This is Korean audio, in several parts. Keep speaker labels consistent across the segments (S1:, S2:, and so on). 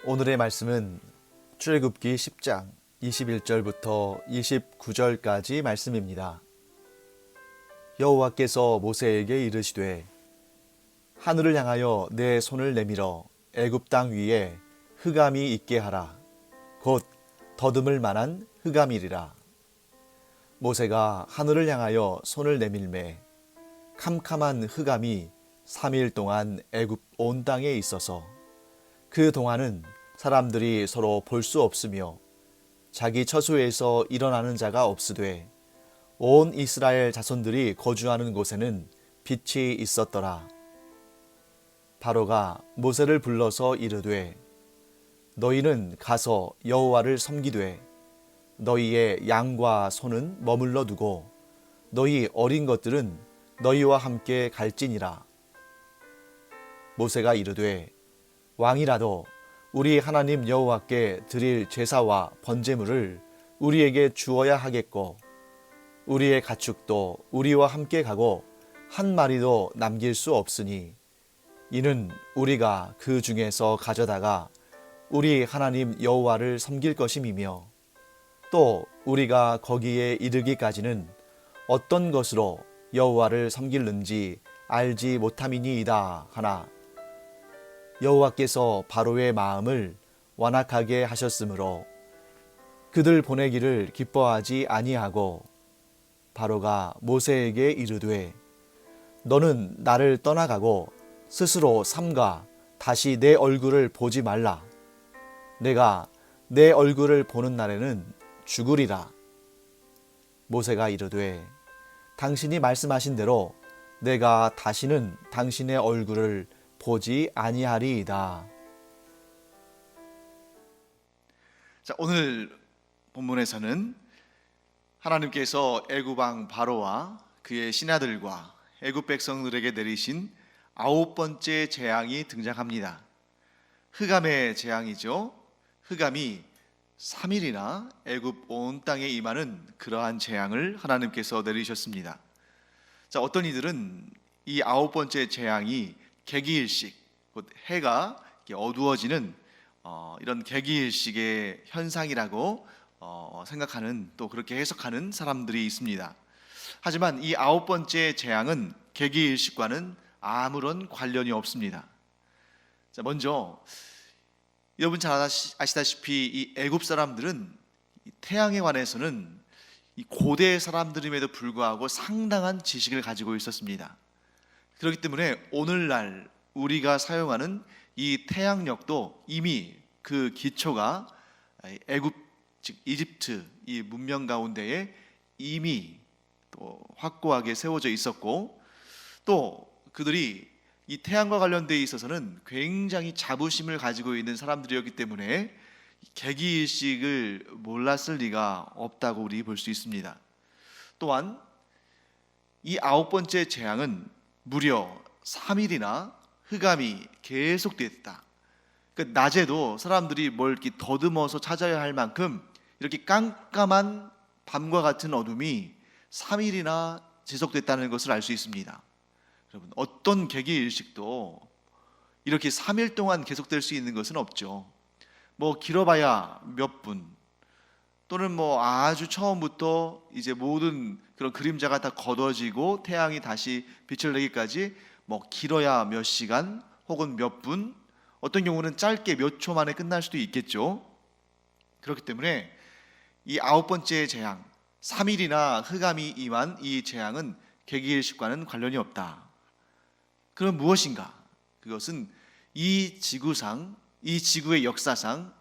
S1: 오늘의 말씀은 출애굽기 10장 21절부터 29절까지 말씀입니다. 여호와께서 모세에게 이르시되 하늘을 향하여 내 손을 내밀어 애굽 땅 위에 흑암이 있게 하라. 곧 더듬을 만한 흑암이리라. 모세가 하늘을 향하여 손을 내밀매 캄캄한 흑암이 3일 동안 애굽 온 땅에 있어서 그 동안은 사람들이 서로 볼 수 없으며 자기 처소에서 일어나는 자가 없으되 온 이스라엘 자손들이 거주하는 곳에는 빛이 있었더라. 바로가 모세를 불러서 이르되 너희는 가서 여호와를 섬기되 너희의 양과 소는 머물러 두고 너희 어린 것들은 너희와 함께 갈지니라. 모세가 이르되 왕이라도 우리 하나님 여호와께 드릴 제사와 번제물을 우리에게 주어야 하겠고 우리의 가축도 우리와 함께 가고 한 마리도 남길 수 없으니 이는 우리가 그 중에서 가져다가 우리 하나님 여호와를 섬길 것임이며 또 우리가 거기에 이르기까지는 어떤 것으로 여호와를 섬길는지 알지 못함이니이다 하나 여호와께서 바로의 마음을 완악하게 하셨으므로 그들 보내기를 기뻐하지 아니하고 바로가 모세에게 이르되 너는 나를 떠나가고 스스로 삼가 다시 내 얼굴을 보지 말라. 내가 내 얼굴을 보는 날에는 죽으리라. 모세가 이르되 당신이 말씀하신 대로 내가 다시는 당신의 얼굴을 보지 아니하리이다.
S2: 자, 오늘 본문에서는 하나님께서 애굽 왕 바로와 그의 신하들과 애굽 백성들에게 내리신 9번째 재앙이 등장합니다. 흑암의 재앙이죠. 흑암이 3일이나 애굽 온 땅에 임하는 그러한 재앙을 하나님께서 내리셨습니다. 자, 어떤 이들은 이 9번째 재앙이 개기일식, 곧 해가 어두워지는 이런 개기일식의 현상이라고 생각하는, 또 그렇게 해석하는 사람들이 있습니다. 하지만 이 9번째 재앙은 개기일식과는 아무런 관련이 없습니다. 자, 먼저 여러분 잘 아시다시피 이 애굽 사람들은 태양에 관해서는 이 고대 사람들임에도 불구하고 상당한 지식을 가지고 있었습니다. 그렇기 때문에 오늘날 우리가 사용하는 이 태양력도 이미 그 기초가 애굽, 즉 이집트 이 문명 가운데에 이미 또 확고하게 세워져 있었고, 또 그들이 이 태양과 관련되어 있어서는 굉장히 자부심을 가지고 있는 사람들이었기 때문에 개기일식을 몰랐을 리가 없다고 우리 볼 수 있습니다. 또한 이 9번째 재앙은 무려 3일이나 흑암이 계속됐다. 그러니까 낮에도 사람들이 뭘 이렇게 더듬어서 찾아야 할 만큼 이렇게 깜깜한 밤과 같은 어둠이 3일이나 지속됐다는 것을 알 수 있습니다. 여러분, 어떤 개기일식도 이렇게 3일 동안 계속될 수 있는 것은 없죠. 뭐 길어봐야 몇 분, 또는 뭐 아주 처음부터 이제 모든 그런 그림자가 다 걷어지고 태양이 다시 빛을 내기까지 뭐 길어야 몇 시간 혹은 몇 분, 어떤 경우는 짧게 몇 초 만에 끝날 수도 있겠죠. 그렇기 때문에 이 9번째 재앙, 3일이나 흑암이 임한 이 재앙은 개기일식과는 관련이 없다. 그럼 무엇인가? 그것은 이 지구상, 이 지구의 역사상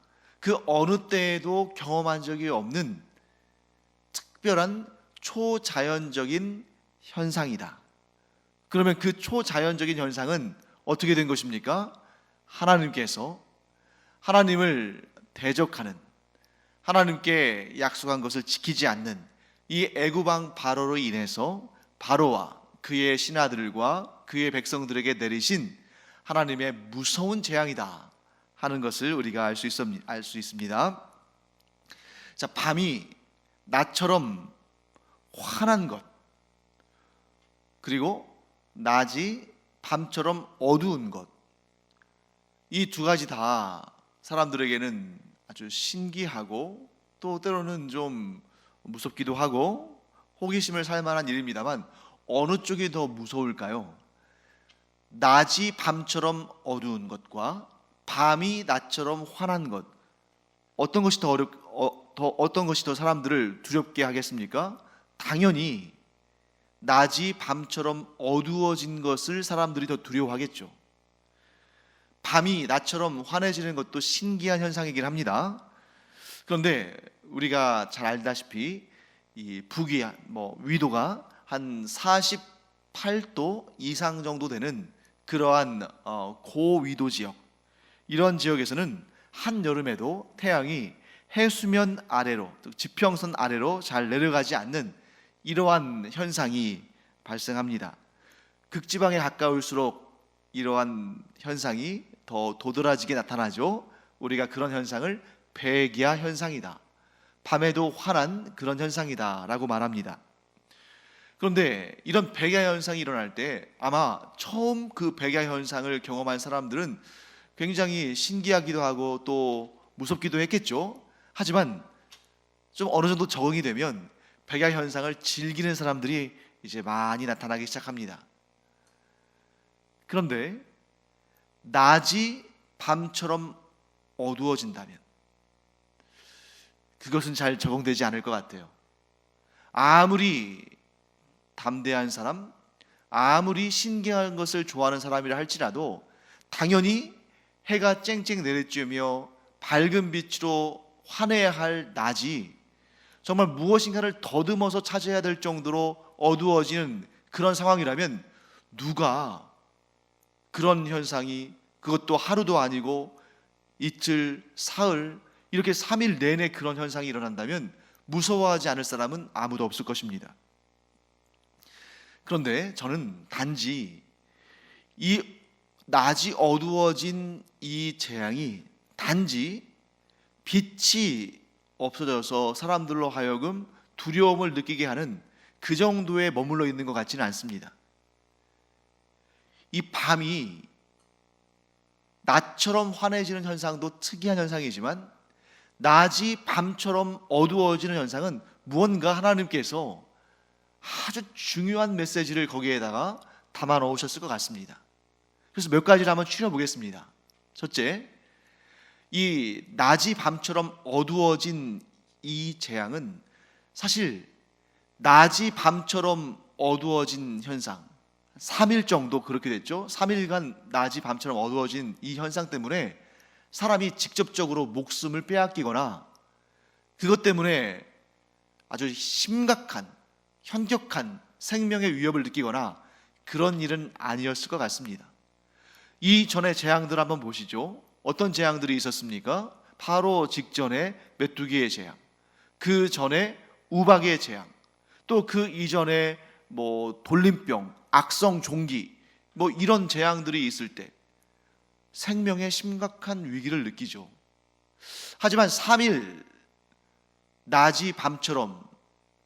S2: 그 어느 때에도 경험한 적이 없는 특별한 초자연적인 현상이다. 그러면 그 초자연적인 현상은 어떻게 된 것입니까? 하나님께서 하나님을 대적하는, 하나님께 약속한 것을 지키지 않는 이 애굽 왕 바로로 인해서 바로와 그의 신하들과 그의 백성들에게 내리신 하나님의 무서운 재앙이다 하는 것을 우리가 알 수 있습니다. 자, 밤이 낮처럼 환한 것, 그리고 낮이 밤처럼 어두운 것, 이 두 가지 다 사람들에게는 아주 신기하고 또 때로는 좀 무섭기도 하고 호기심을 살 만한 일입니다만, 어느 쪽이 더 무서울까요? 낮이 밤처럼 어두운 것과 밤이 낮처럼 환한 것, 어떤 것이 어떤 것이 더 사람들을 두렵게 하겠습니까? 당연히 낮이 밤처럼 어두워진 것을 사람들이 더 두려워하겠죠. 밤이 낮처럼 환해지는 것도 신기한 현상이긴 합니다. 그런데 우리가 잘 알다시피 이 북위 위도가 한 48도 이상 정도 되는 그러한 고위도 지역, 이런 지역에서는 한여름에도 태양이 해수면 아래로, 지평선 아래로 잘 내려가지 않는 이러한 현상이 발생합니다. 극지방에 가까울수록 이러한 현상이 더 도드라지게 나타나죠. 우리가 그런 현상을 백야 현상이다, 밤에도 환한 그런 현상이다 라고 말합니다. 그런데 이런 백야 현상이 일어날 때 아마 처음 그 백야 현상을 경험한 사람들은 굉장히 신기하기도 하고 또 무섭기도 했겠죠. 하지만 좀 어느 정도 적응이 되면 백야 현상을 즐기는 사람들이 이제 많이 나타나기 시작합니다. 그런데 낮이 밤처럼 어두워진다면 그것은 잘 적응되지 않을 것 같아요. 아무리 담대한 사람, 아무리 신기한 것을 좋아하는 사람이라 할지라도 당연히 해가 쨍쨍 내리쬐며 밝은 빛으로 환해야 할 낮이 정말 무엇인가를 더듬어서 찾아야 될 정도로 어두워지는 그런 상황이라면 누가 그런 현상이, 그것도 하루도 아니고 이틀, 사흘, 이렇게 3일 내내 그런 현상이 일어난다면 무서워하지 않을 사람은 아무도 없을 것입니다. 그런데 저는 단지 이 낮이 어두워진 이 재앙이 단지 빛이 없어져서 사람들로 하여금 두려움을 느끼게 하는 그 정도에 머물러 있는 것 같지는 않습니다. 이 밤이 낮처럼 환해지는 현상도 특이한 현상이지만 낮이 밤처럼 어두워지는 현상은 무언가 하나님께서 아주 중요한 메시지를 거기에다가 담아 넣으셨을 것 같습니다. 그래서 몇 가지를 한번 추려 보겠습니다. 첫째, 이 낮이 밤처럼 어두워진 이 재앙은 사실 낮이 밤처럼 어두워진 현상, 3일 정도 그렇게 됐죠. 3일간 낮이 밤처럼 어두워진 이 현상 때문에 사람이 직접적으로 목숨을 빼앗기거나 그것 때문에 아주 심각한, 현격한 생명의 위협을 느끼거나 그런 일은 아니었을 것 같습니다. 이 전에 재앙들 한번 보시죠. 어떤 재앙들이 있었습니까? 바로 직전에 메뚜기의 재앙, 그 전에 우박의 재앙, 또 그 이전에 돌림병, 악성 종기, 이런 재앙들이 있을 때 생명의 심각한 위기를 느끼죠. 하지만 3일 낮이 밤처럼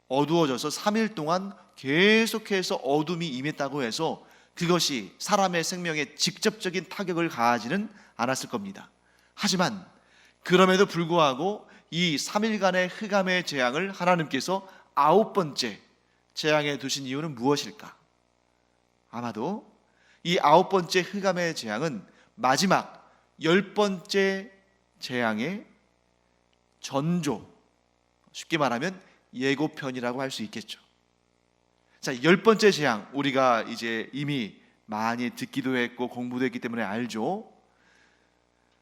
S2: 어두워져서 3일 동안 계속해서 어둠이 임했다고 해서 그것이 사람의 생명에 직접적인 타격을 가하지는 않았을 겁니다. 하지만 그럼에도 불구하고 이 3일간의 흑암의 재앙을 하나님께서 9번째 재앙에 두신 이유는 무엇일까? 아마도 이 9번째 흑암의 재앙은 마지막 10번째 재앙의 전조, 쉽게 말하면 예고편이라고 할 수 있겠죠. 자, 10번째 재앙, 우리가 이제 이미 많이 듣기도 했고 공부도 했기 때문에 알죠.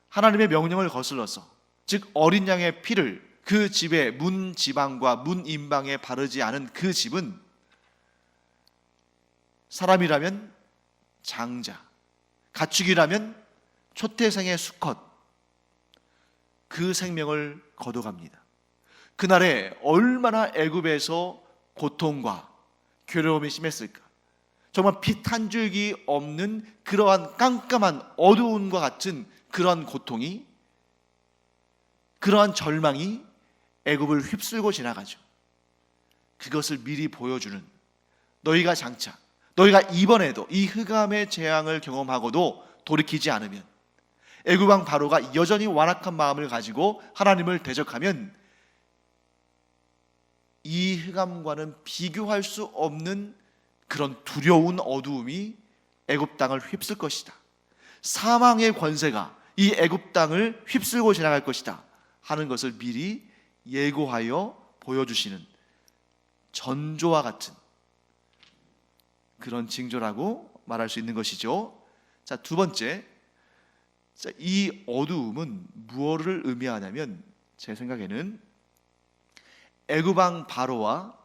S2: 하나님의 명령을 거슬러서, 즉 어린 양의 피를 그 집의 문 지방과 문 임방에 바르지 않은 그 집은 사람이라면 장자, 가축이라면 초태생의 수컷, 그 생명을 거둬갑니다. 그날에 얼마나 애굽에서 고통과 괴로움이 심했을까. 정말 피 한 줄기 없는 그러한 깜깜한 어두움과 같은 그러한 고통이, 그러한 절망이 애굽을 휩쓸고 지나가죠. 그것을 미리 보여주는, 너희가 장차, 너희가 이번에도 이 흑암의 재앙을 경험하고도 돌이키지 않으면, 애굽 왕 바로가 여전히 완악한 마음을 가지고 하나님을 대적하면 이 흑암과는 비교할 수 없는 그런 두려운 어두움이 애굽 땅을 휩쓸 것이다. 사망의 권세가 이 애굽 땅을 휩쓸고 지나갈 것이다 하는 것을 미리 예고하여 보여주시는 전조와 같은 그런 징조라고 말할 수 있는 것이죠. 자, 두 번째, 이 어두움은 무엇을 의미하냐면 제 생각에는 애굽 왕 바로와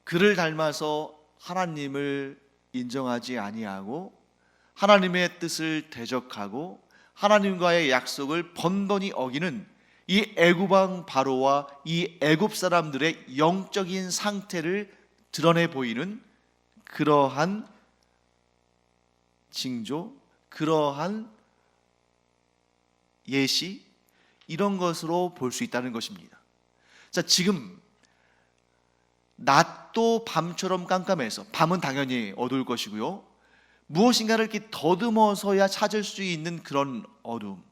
S2: 그를 닮아서 하나님을 인정하지 아니하고 하나님의 뜻을 대적하고 하나님과의 약속을 번번이 어기는 이 애굽 왕 바로와 이 애굽 사람들의 영적인 상태를 드러내 보이는 그러한 징조, 그러한 예시, 이런 것으로 볼 수 있다는 것입니다. 자, 지금 낮도 밤처럼 깜깜해서, 밤은 당연히 어두울 것이고요, 무엇인가를 이렇게 더듬어서야 찾을 수 있는 그런 어두움.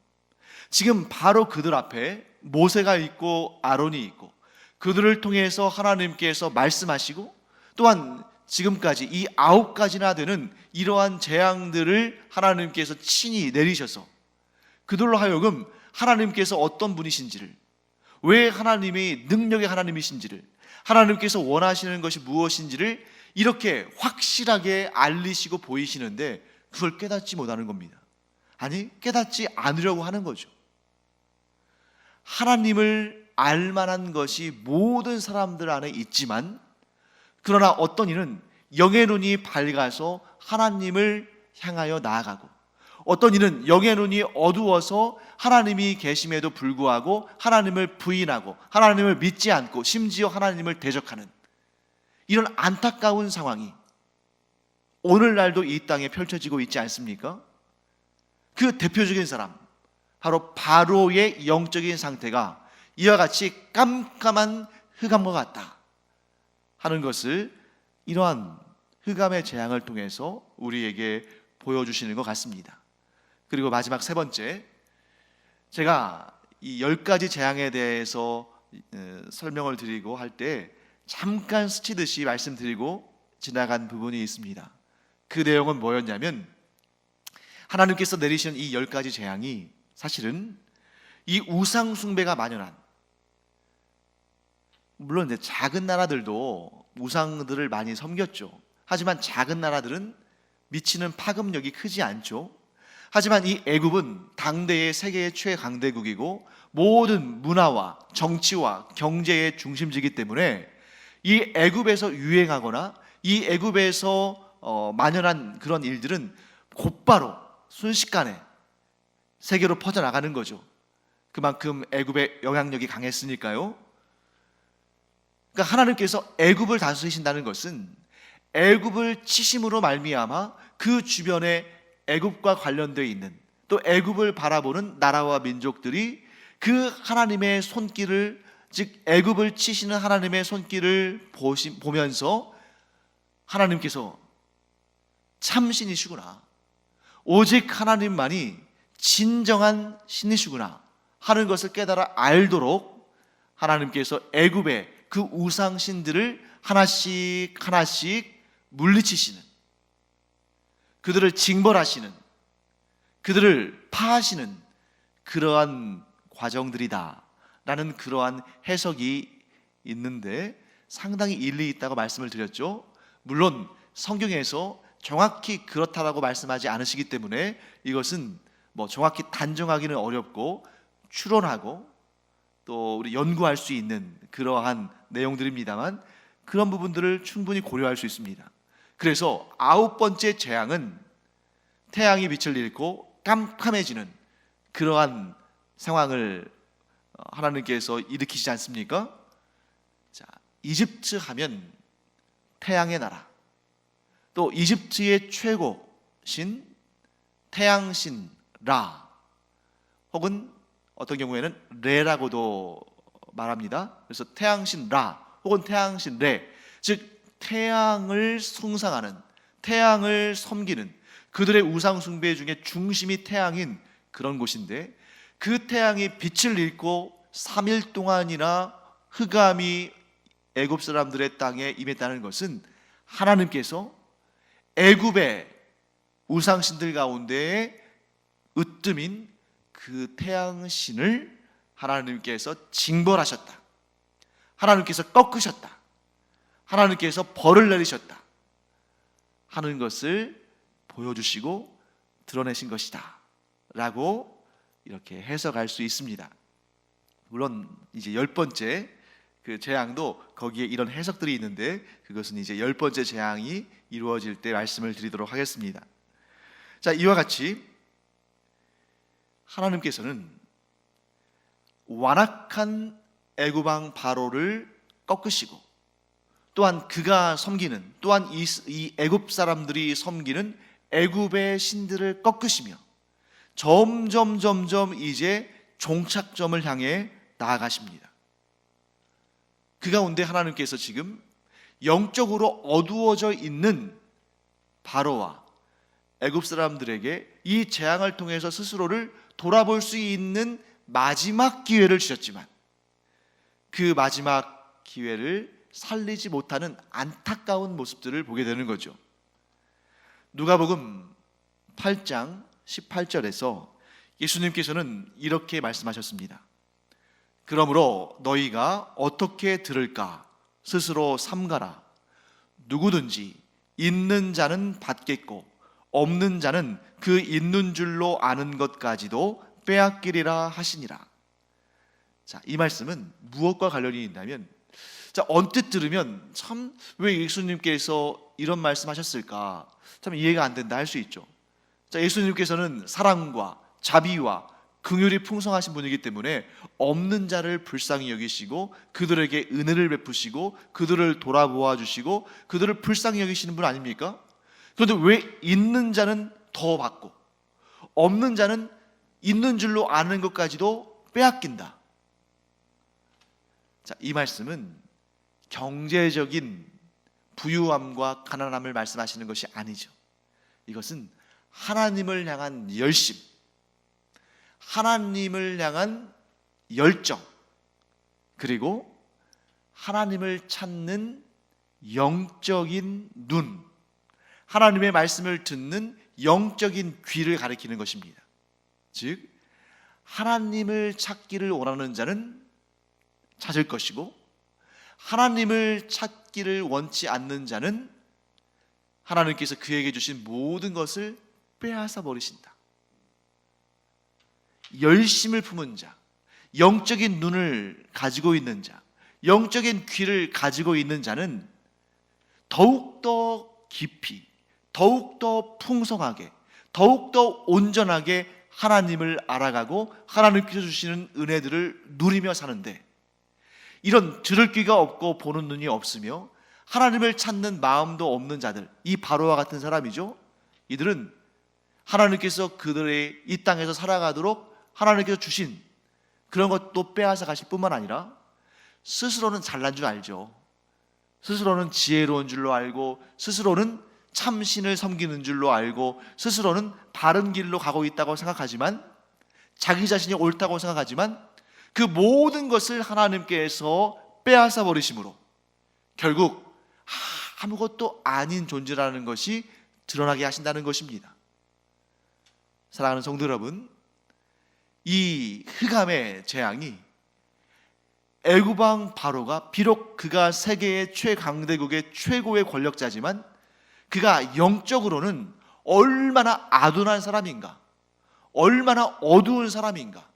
S2: 지금 바로 그들 앞에 모세가 있고 아론이 있고 그들을 통해서 하나님께서 말씀하시고 또한 지금까지 이 9가지나 되는 이러한 재앙들을 하나님께서 친히 내리셔서 그들로 하여금 하나님께서 어떤 분이신지를, 왜 하나님이 능력의 하나님이신지를, 하나님께서 원하시는 것이 무엇인지를 이렇게 확실하게 알리시고 보이시는데 그걸 깨닫지 못하는 겁니다. 아니, 깨닫지 않으려고 하는 거죠. 하나님을 알만한 것이 모든 사람들 안에 있지만, 그러나 어떤 이는 영의 눈이 밝아서 하나님을 향하여 나아가고, 어떤 이는 영의 눈이 어두워서 하나님이 계심에도 불구하고 하나님을 부인하고 하나님을 믿지 않고 심지어 하나님을 대적하는 이런 안타까운 상황이 오늘날도 이 땅에 펼쳐지고 있지 않습니까? 그 대표적인 사람, 바로 바로의 영적인 상태가 이와 같이 깜깜한 흑암과 같다 하는 것을 이러한 흑암의 재앙을 통해서 우리에게 보여주시는 것 같습니다. 그리고 마지막 세 번째, 제가 이 10가지 재앙에 대해서 설명을 드리고 할 때 잠깐 스치듯이 말씀드리고 지나간 부분이 있습니다. 그 내용은 뭐였냐면, 하나님께서 내리시는 이 10가지 재앙이 사실은 이 우상 숭배가 만연한, 물론 이제 작은 나라들도 우상들을 많이 섬겼죠. 하지만 작은 나라들은 미치는 파급력이 크지 않죠. 하지만 이 애굽은 당대의 세계의 최강대국이고 모든 문화와 정치와 경제의 중심지이기 때문에 이 애굽에서 유행하거나 이 애굽에서 만연한 그런 일들은 곧바로 순식간에 세계로 퍼져나가는 거죠. 그만큼 애굽의 영향력이 강했으니까요. 그러니까 하나님께서 애굽을 다스리신다는 것은 애굽을 치심으로 말미암아 그 주변에 애굽과 관련되어 있는, 또 애굽을 바라보는 나라와 민족들이 그 하나님의 손길을, 즉 애굽을 치시는 하나님의 손길을 보면서 하나님께서 참신이시구나, 오직 하나님만이 진정한 신이시구나 하는 것을 깨달아 알도록 하나님께서 애굽의 그 우상신들을 하나씩 하나씩 물리치시는, 그들을 징벌하시는, 그들을 파하시는 그러한 과정들이다 라는 그러한 해석이 있는데 상당히 일리 있다고 말씀을 드렸죠. 물론 성경에서 정확히 그렇다라고 말씀하지 않으시기 때문에 이것은 뭐 정확히 단정하기는 어렵고 추론하고 또 우리 연구할 수 있는 그러한 내용들입니다만, 그런 부분들을 충분히 고려할 수 있습니다. 그래서 9번째 재앙은 태양이 빛을 잃고 깜깜해지는 그러한 상황을 하나님께서 일으키시지 않습니까? 자, 이집트 하면 태양의 나라, 또 이집트의 최고신 태양신 라, 혹은 어떤 경우에는 레라고도 말합니다. 그래서 태양신 라 혹은 태양신 레, 즉 태양을 숭상하는, 태양을 섬기는 그들의 우상 숭배 중에 중심이 태양인 그런 곳인데, 그 태양이 빛을 잃고 3일 동안이나 흑암이 애굽 사람들의 땅에 임했다는 것은 하나님께서 애굽의 우상신들 가운데에 으뜸인 그 태양신을 하나님께서 징벌하셨다, 하나님께서 꺾으셨다, 하나님께서 벌을 내리셨다 하는 것을 보여주시고 드러내신 것이다 라고 이렇게 해석할 수 있습니다. 물론 이제 10번째 그 재앙도 거기에 이런 해석들이 있는데, 그것은 이제 10번째 재앙이 이루어질 때 말씀을 드리도록 하겠습니다. 자, 이와 같이 하나님께서는 완악한 애굽왕 바로를 꺾으시고, 또한 그가 섬기는, 또한 이 애굽 사람들이 섬기는 애굽의 신들을 꺾으시며 점점 이제 종착점을 향해 나아가십니다. 그 가운데 하나님께서 지금 영적으로 어두워져 있는 바로와 애굽 사람들에게 이 재앙을 통해서 스스로를 돌아볼 수 있는 마지막 기회를 주셨지만, 그 마지막 기회를 살리지 못하는 안타까운 모습들을 보게 되는 거죠. 누가복음 8장 18절에서 예수님께서는 이렇게 말씀하셨습니다. 그러므로 너희가 어떻게 들을까 스스로 삼가라. 누구든지 있는 자는 받겠고 없는 자는 그 있는 줄로 아는 것까지도 빼앗기리라 하시니라. 자, 이 말씀은 무엇과 관련이 있냐면, 자, 언뜻 들으면 참 왜 예수님께서 이런 말씀하셨을까 참 이해가 안 된다 할 수 있죠. 자, 예수님께서는 사랑과 자비와 긍휼이 풍성하신 분이기 때문에 없는 자를 불쌍히 여기시고 그들에게 은혜를 베푸시고 그들을 돌아보아 주시고 그들을 불쌍히 여기시는 분 아닙니까? 그런데 왜 있는 자는 더 받고 없는 자는 있는 줄로 아는 것까지도 빼앗긴다? 자, 이 말씀은 경제적인 부유함과 가난함을 말씀하시는 것이 아니죠. 이것은 하나님을 향한 열심, 하나님을 향한 열정, 그리고 하나님을 찾는 영적인 눈, 하나님의 말씀을 듣는 영적인 귀를 가리키는 것입니다. 즉, 하나님을 찾기를 원하는 자는 찾을 것이고, 하나님을 찾기를 원치 않는 자는 하나님께서 그에게 주신 모든 것을 빼앗아 버리신다. 열심을 품은 자, 영적인 눈을 가지고 있는 자, 영적인 귀를 가지고 있는 자는 더욱더 깊이, 더욱더 풍성하게, 더욱더 온전하게 하나님을 알아가고 하나님께서 주시는 은혜들을 누리며 사는데, 이런 들을 귀가 없고 보는 눈이 없으며 하나님을 찾는 마음도 없는 자들, 이 바로와 같은 사람이죠. 이들은 하나님께서 그들의 이 땅에서 살아가도록 하나님께서 주신 그런 것도 빼앗아 가실 뿐만 아니라 스스로는 잘난 줄 알죠. 스스로는 지혜로운 줄로 알고, 스스로는 참신을 섬기는 줄로 알고, 스스로는 바른 길로 가고 있다고 생각하지만, 자기 자신이 옳다고 생각하지만 그 모든 것을 하나님께서 빼앗아 버리심으로 결국 아무것도 아닌 존재라는 것이 드러나게 하신다는 것입니다. 사랑하는 성도 여러분, 이 흑암의 재앙이 애굽 왕 바로가 비록 그가 세계의 최강대국의 최고의 권력자지만 그가 영적으로는 얼마나 아둔한 사람인가, 얼마나 어두운 사람인가.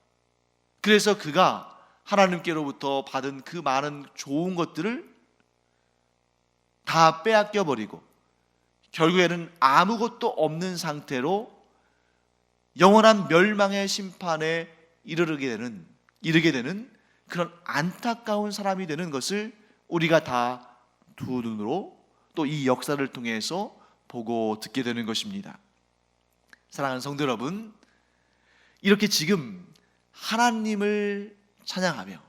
S2: 그래서 그가 하나님께로부터 받은 그 많은 좋은 것들을 다 빼앗겨 버리고 결국에는 아무것도 없는 상태로 영원한 멸망의 심판에 이르게 되는 그런 안타까운 사람이 되는 것을 우리가 다 두 눈으로 또 이 역사를 통해서 보고 듣게 되는 것입니다. 사랑하는 성도 여러분, 이렇게 지금 하나님을 찬양하며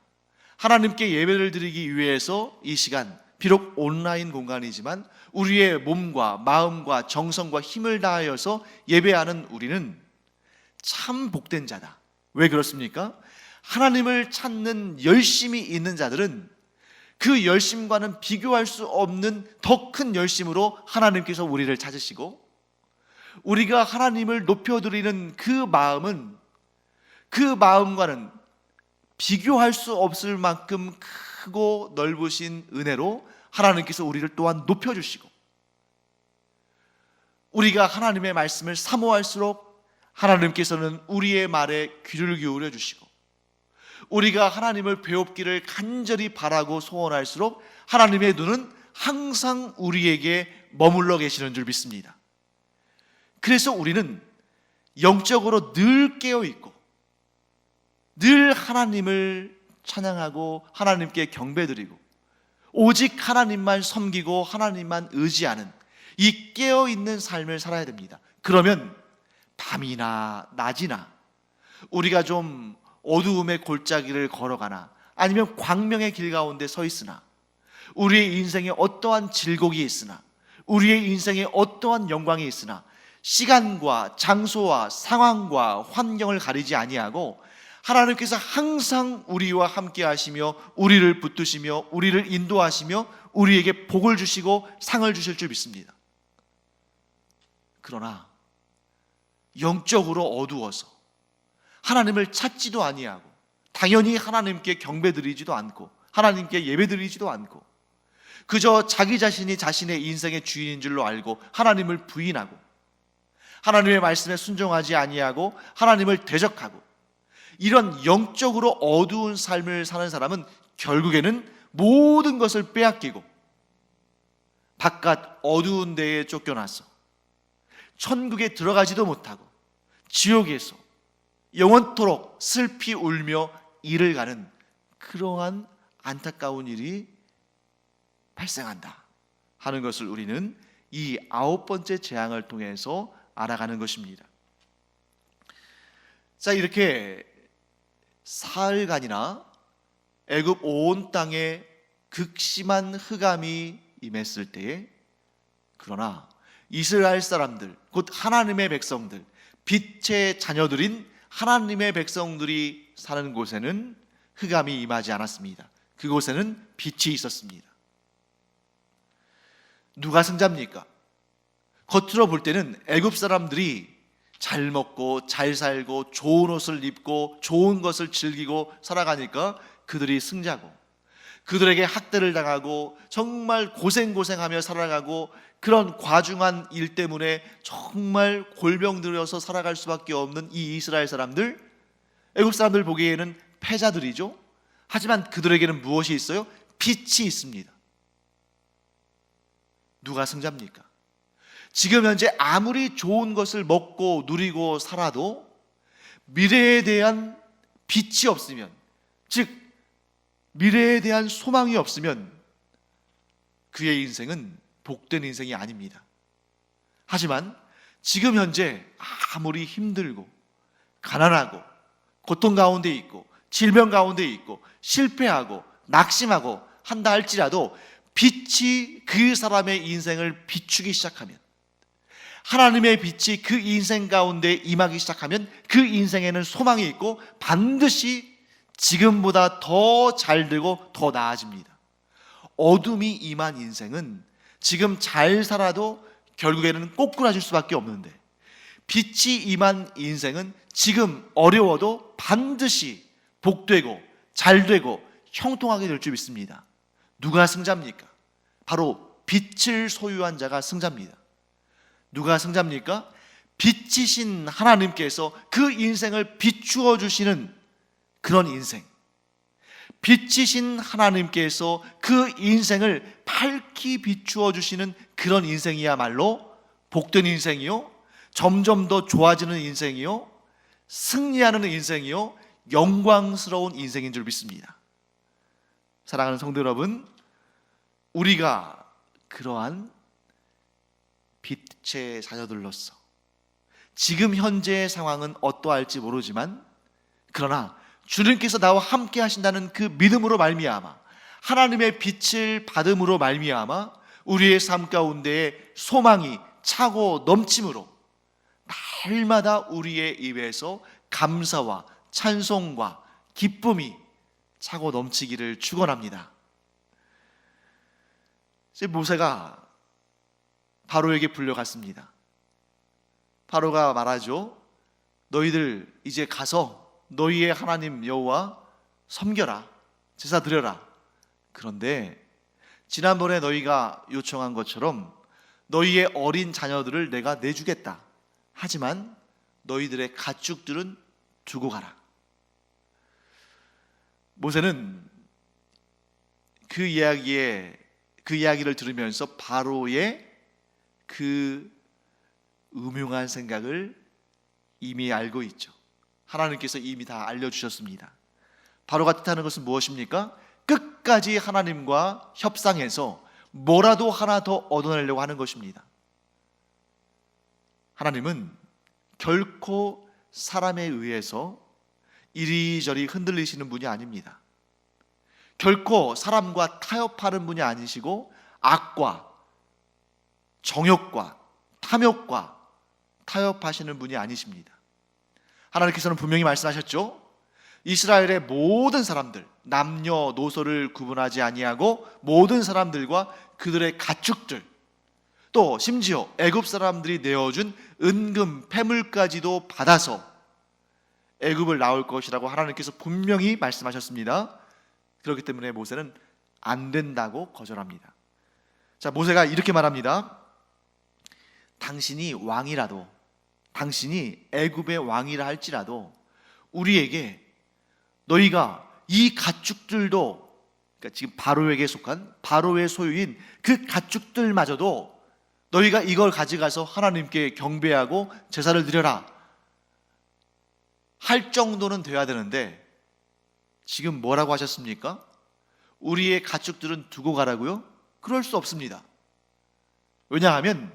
S2: 하나님께 예배를 드리기 위해서 이 시간 비록 온라인 공간이지만 우리의 몸과 마음과 정성과 힘을 다하여서 예배하는 우리는 참 복된 자다. 왜 그렇습니까? 하나님을 찾는 열심이 있는 자들은 그 열심과는 비교할 수 없는 더 큰 열심으로 하나님께서 우리를 찾으시고, 우리가 하나님을 높여드리는 그 마음은 그 마음과는 비교할 수 없을 만큼 크고 넓으신 은혜로 하나님께서 우리를 또한 높여주시고, 우리가 하나님의 말씀을 사모할수록 하나님께서는 우리의 말에 귀를 기울여 주시고, 우리가 하나님을 배웁기를 간절히 바라고 소원할수록 하나님의 눈은 항상 우리에게 머물러 계시는 줄 믿습니다. 그래서 우리는 영적으로 늘 깨어 있고 늘 하나님을 찬양하고 하나님께 경배드리고 오직 하나님만 섬기고 하나님만 의지하는 이 깨어있는 삶을 살아야 됩니다. 그러면 밤이나 낮이나 우리가 좀 어두움의 골짜기를 걸어가나 아니면 광명의 길 가운데 서 있으나, 우리의 인생에 어떠한 질곡이 있으나, 우리의 인생에 어떠한 영광이 있으나 시간과 장소와 상황과 환경을 가리지 아니하고 하나님께서 항상 우리와 함께 하시며 우리를 붙드시며 우리를 인도하시며 우리에게 복을 주시고 상을 주실 줄 믿습니다. 그러나 영적으로 어두워서 하나님을 찾지도 아니하고 당연히 하나님께 경배드리지도 않고 하나님께 예배드리지도 않고 그저 자기 자신이 자신의 인생의 주인인 줄로 알고 하나님을 부인하고 하나님의 말씀에 순종하지 아니하고 하나님을 대적하고 이런 영적으로 어두운 삶을 사는 사람은 결국에는 모든 것을 빼앗기고 바깥 어두운 데에 쫓겨나서 천국에 들어가지도 못하고 지옥에서 영원토록 슬피 울며 이를 가는 그러한 안타까운 일이 발생한다 하는 것을 우리는 이 9번째 재앙을 통해서 알아가는 것입니다. 자, 이렇게 사흘간이나 애굽 온 땅에 극심한 흑암이 임했을 때에, 그러나 이스라엘 사람들, 곧 하나님의 백성들, 빛의 자녀들인 하나님의 백성들이 사는 곳에는 흑암이 임하지 않았습니다. 그곳에는 빛이 있었습니다. 누가 승자입니까? 겉으로 볼 때는 애굽 사람들이 잘 먹고 잘 살고 좋은 옷을 입고 좋은 것을 즐기고 살아가니까 그들이 승자고, 그들에게 학대를 당하고 정말 고생하며 살아가고 그런 과중한 일 때문에 정말 골병들여서 살아갈 수밖에 없는 이 이스라엘 사람들, 애굽 사람들 보기에는 패자들이죠. 하지만 그들에게는 무엇이 있어요? 빛이 있습니다. 누가 승자입니까? 지금 현재 아무리 좋은 것을 먹고 누리고 살아도 미래에 대한 빛이 없으면, 즉 미래에 대한 소망이 없으면 그의 인생은 복된 인생이 아닙니다. 하지만 지금 현재 아무리 힘들고 가난하고 고통 가운데 있고 질병 가운데 있고 실패하고 낙심하고 한다 할지라도 빛이 그 사람의 인생을 비추기 시작하면, 하나님의 빛이 그 인생 가운데 임하기 시작하면 그 인생에는 소망이 있고 반드시 지금보다 더 잘되고 더 나아집니다. 어둠이 임한 인생은 지금 잘 살아도 결국에는 꼬꾸라질 수밖에 없는데, 빛이 임한 인생은 지금 어려워도 반드시 복되고 잘되고 형통하게 될 줄 믿습니다. 누가 승자입니까? 바로 빛을 소유한 자가 승자입니다. 누가 승자입니까? 빛이신 하나님께서 그 인생을 비추어 주시는 그런 인생, 빛이신 하나님께서 그 인생을 밝히 비추어 주시는 그런 인생이야말로 복된 인생이요, 점점 더 좋아지는 인생이요, 승리하는 인생이요, 영광스러운 인생인 줄 믿습니다. 사랑하는 성도 여러분, 우리가 그러한 빛의 자녀들로서 지금 현재의 상황은 어떠할지 모르지만, 그러나 주님께서 나와 함께 하신다는 그 믿음으로 말미암아 하나님의 빛을 받음으로 말미암아 우리의 삶 가운데에 소망이 차고 넘침으로 날마다 우리의 입에서 감사와 찬송과 기쁨이 차고 넘치기를 축원합니다. 이제 모세가 바로에게 불려갔습니다. 바로가 말하죠. 너희들 이제 가서 너희의 하나님 여호와 섬겨라, 제사 드려라. 그런데 지난번에 너희가 요청한 것처럼 너희의 어린 자녀들을 내가 내주겠다. 하지만 너희들의 가축들은 두고 가라. 모세는 그 이야기를 들으면서 바로의 그 음흉한 생각을 이미 알고 있죠. 하나님께서 이미 다 알려주셨습니다. 바로가 뜻하는 것은 무엇입니까? 끝까지 하나님과 협상해서 뭐라도 하나 더 얻어내려고 하는 것입니다. 하나님은 결코 사람에 의해서 이리저리 흔들리시는 분이 아닙니다. 결코 사람과 타협하는 분이 아니시고 악과 정욕과 탐욕과 타협하시는 분이 아니십니다. 하나님께서는 분명히 말씀하셨죠. 이스라엘의 모든 사람들, 남녀노소를 구분하지 아니하고 모든 사람들과 그들의 가축들, 또 심지어 애굽 사람들이 내어준 은금 패물까지도 받아서 애굽을 나올 것이라고 하나님께서 분명히 말씀하셨습니다. 그렇기 때문에 모세는 안 된다고 거절합니다. 자, 모세가 이렇게 말합니다. 당신이 왕이라도, 당신이 애굽의 왕이라 할지라도 우리에게 너희가 이 가축들도, 그러니까 지금 바로에게 속한 바로의 소유인 그 가축들마저도 너희가 이걸 가져가서 하나님께 경배하고 제사를 드려라 할 정도는 돼야 되는데 지금 뭐라고 하셨습니까? 우리의 가축들은 두고 가라고요? 그럴 수 없습니다. 왜냐하면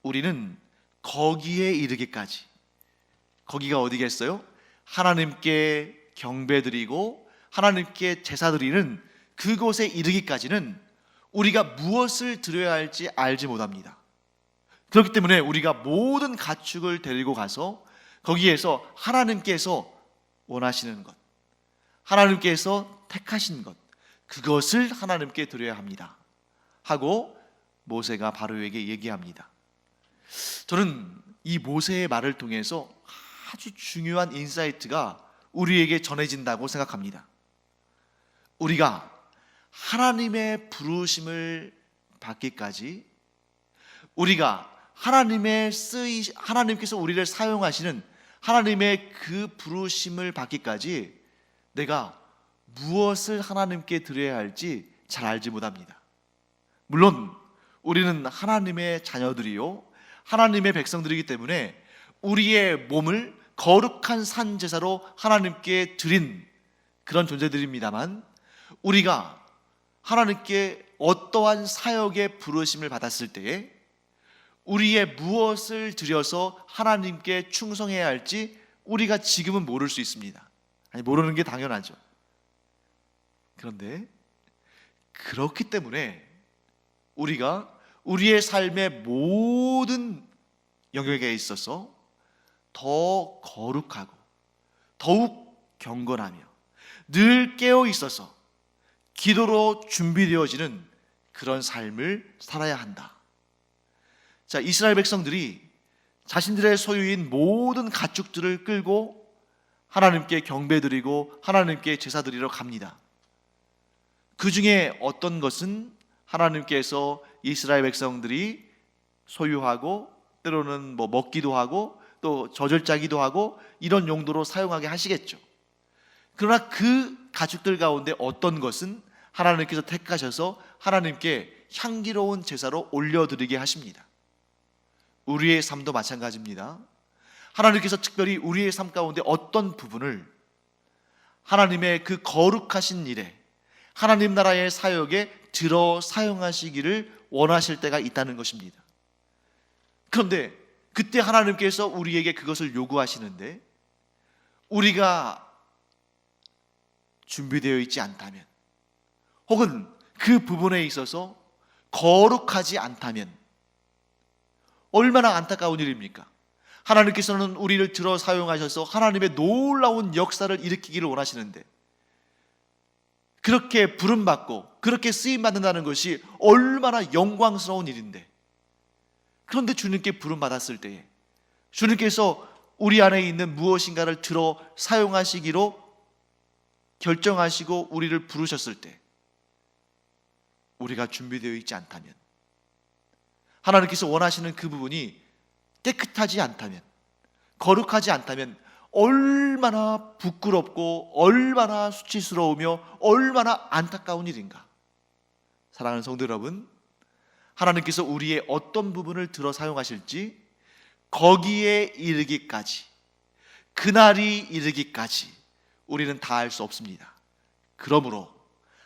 S2: 우리는 거기에 이르기까지, 거기가 어디겠어요? 하나님께 경배드리고 하나님께 제사드리는 그곳에 이르기까지는 우리가 무엇을 드려야 할지 알지 못합니다. 그렇기 때문에 우리가 모든 가축을 데리고 가서 거기에서 하나님께서 원하시는 것, 하나님께서 택하신 것, 그것을 하나님께 드려야 합니다 하고 모세가 바로에게 얘기합니다. 저는 이 모세의 말을 통해서 아주 중요한 인사이트가 우리에게 전해진다고 생각합니다. 우리가 하나님의 부르심을 받기까지, 우리가 하나님께서 우리를 사용하시는 하나님의 그 부르심을 받기까지 내가 무엇을 하나님께 드려야 할지 잘 알지 못합니다. 물론 우리는 하나님의 자녀들이요 하나님의 백성들이기 때문에 우리의 몸을 거룩한 산 제사로 하나님께 드린 그런 존재들입니다만, 우리가 하나님께 어떠한 사역의 부르심을 받았을 때에 우리의 무엇을 드려서 하나님께 충성해야 할지 우리가 지금은 모를 수 있습니다. 아니, 모르는 게 당연하죠. 그런데 그렇기 때문에 우리가 우리의 삶의 모든 영역에 있어서 더 거룩하고 더욱 경건하며 늘 깨어 있어서 기도로 준비되어지는 그런 삶을 살아야 한다. 자, 이스라엘 백성들이 자신들의 소유인 모든 가축들을 끌고 하나님께 경배드리고 하나님께 제사드리러 갑니다. 그 중에 어떤 것은 하나님께서 이스라엘 백성들이 소유하고 때로는 먹기도 하고 또 저절짜기도 하고 이런 용도로 사용하게 하시겠죠. 그러나 그 가축들 가운데 어떤 것은 하나님께서 택하셔서 하나님께 향기로운 제사로 올려드리게 하십니다. 우리의 삶도 마찬가지입니다. 하나님께서 특별히 우리의 삶 가운데 어떤 부분을 하나님의 그 거룩하신 일에, 하나님 나라의 사역에 들어 사용하시기를 원하실 때가 있다는 것입니다. 그런데 그때 하나님께서 우리에게 그것을 요구하시는데 우리가 준비되어 있지 않다면, 혹은 그 부분에 있어서 거룩하지 않다면 얼마나 안타까운 일입니까? 하나님께서는 우리를 들어 사용하셔서 하나님의 놀라운 역사를 일으키기를 원하시는데, 그렇게 부름받고 그렇게 쓰임받는다는 것이 얼마나 영광스러운 일인데, 그런데 주님께 부름받았을 때에 주님께서 우리 안에 있는 무엇인가를 들어 사용하시기로 결정하시고 우리를 부르셨을 때 우리가 준비되어 있지 않다면, 하나님께서 원하시는 그 부분이 깨끗하지 않다면, 거룩하지 않다면 얼마나 부끄럽고 얼마나 수치스러우며 얼마나 안타까운 일인가. 사랑하는 성도 여러분, 하나님께서 우리의 어떤 부분을 들어 사용하실지 거기에 이르기까지, 그날이 이르기까지 우리는 다 알 수 없습니다. 그러므로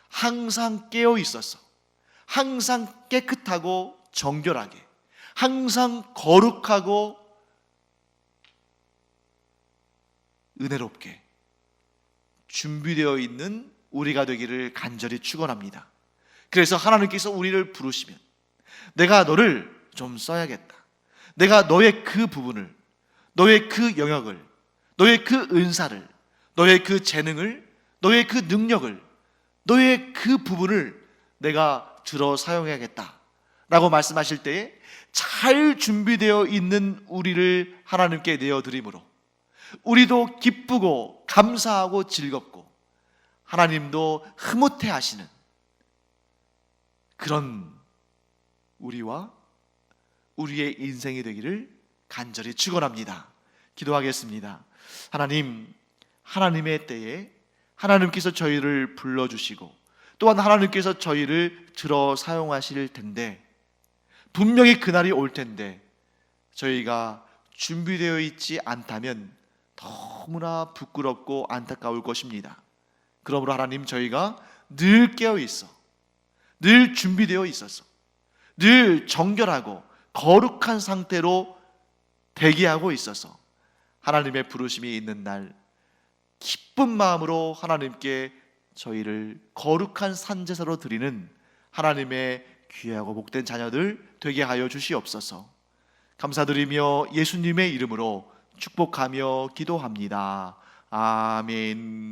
S2: 항상 깨어 있어서, 항상 깨끗하고 정결하게, 항상 거룩하고 은혜롭게 준비되어 있는 우리가 되기를 간절히 축원합니다. 그래서 하나님께서 우리를 부르시면 내가 너를 좀 써야겠다, 내가 너의 그 부분을, 너의 그 영역을, 너의 그 은사를, 너의 그 재능을, 너의 그 능력을, 너의 그 부분을 내가 들어 사용해야겠다 라고 말씀하실 때에 잘 준비되어 있는 우리를 하나님께 내어드림으로 우리도 기쁘고 감사하고 즐겁고 하나님도 흐뭇해 하시는 그런 우리와 우리의 인생이 되기를 간절히 축원합니다. 기도하겠습니다. 하나님, 하나님의 때에 하나님께서 저희를 불러주시고 또한 하나님께서 저희를 들어 사용하실 텐데, 분명히 그날이 올 텐데 저희가 준비되어 있지 않다면 너무나 부끄럽고 안타까울 것입니다. 그러므로 하나님, 저희가 늘 깨어 있어, 늘 준비되어 있어서, 늘 정결하고 거룩한 상태로 대기하고 있어서 하나님의 부르심이 있는 날 기쁜 마음으로 하나님께 저희를 거룩한 산제사로 드리는 하나님의 귀하고 복된 자녀들 되게 하여 주시옵소서. 감사드리며 예수님의 이름으로 축복하며 기도합니다. 아멘.